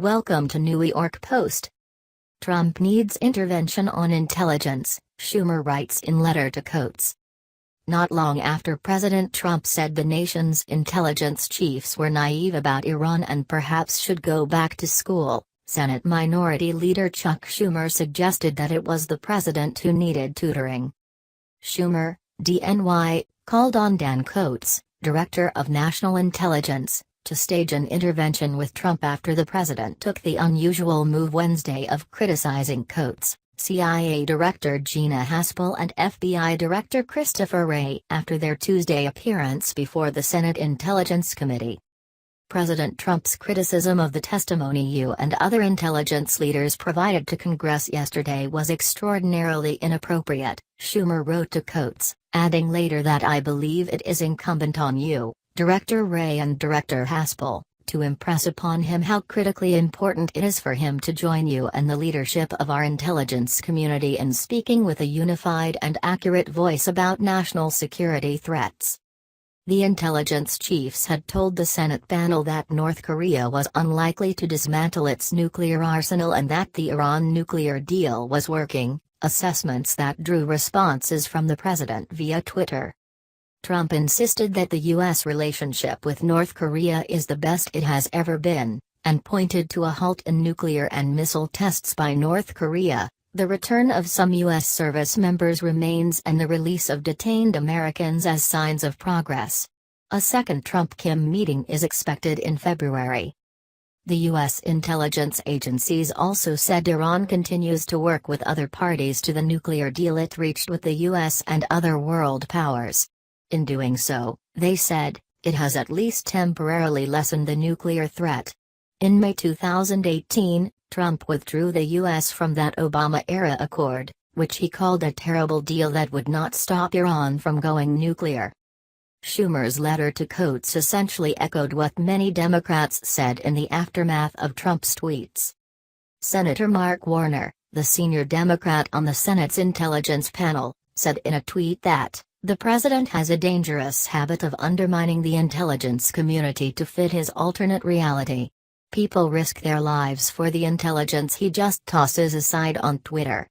Welcome to New York Post. Trump needs intervention on intelligence, Schumer writes in letter to Coates. Not long after President Trump said the nation's intelligence chiefs were naive about Iran and perhaps should go back to school, Senate Minority Leader Chuck Schumer suggested that it was the president who needed tutoring. Schumer, DNY, called on Dan Coates, Director of National Intelligence, to stage an intervention with Trump after the president took the unusual move Wednesday of criticizing Coates, CIA Director Gina Haspel and FBI Director Christopher Wray after their Tuesday appearance before the Senate Intelligence Committee. President Trump's criticism of the testimony you and other intelligence leaders provided to Congress yesterday was extraordinarily inappropriate, Schumer wrote to Coates, adding later that I believe it is incumbent on you, Director Wray and Director Haspel, to impress upon him how critically important it is for him to join you and the leadership of our intelligence community in speaking with a unified and accurate voice about national security threats. The intelligence chiefs had told the Senate panel that North Korea was unlikely to dismantle its nuclear arsenal and that the Iran nuclear deal was working, assessments that drew responses from the president via Twitter. Trump insisted that the U.S. relationship with North Korea is the best it has ever been, and pointed to a halt in nuclear and missile tests by North Korea, the return of some U.S. service members remains and the release of detained Americans as signs of progress. A second Trump-Kim meeting is expected in February. The U.S. intelligence agencies also said Iran continues to work with other parties to the nuclear deal it reached with the U.S. and other world powers. In doing so, they said, it has at least temporarily lessened the nuclear threat. In May 2018, Trump withdrew the U.S. from that Obama-era accord, which he called a terrible deal that would not stop Iran from going nuclear. Schumer's letter to Coates essentially echoed what many Democrats said in the aftermath of Trump's tweets. Senator Mark Warner, the senior Democrat on the Senate's intelligence panel, said in a tweet that, the president has a dangerous habit of undermining the intelligence community to fit his alternate reality. People risk their lives for the intelligence he just tosses aside on Twitter.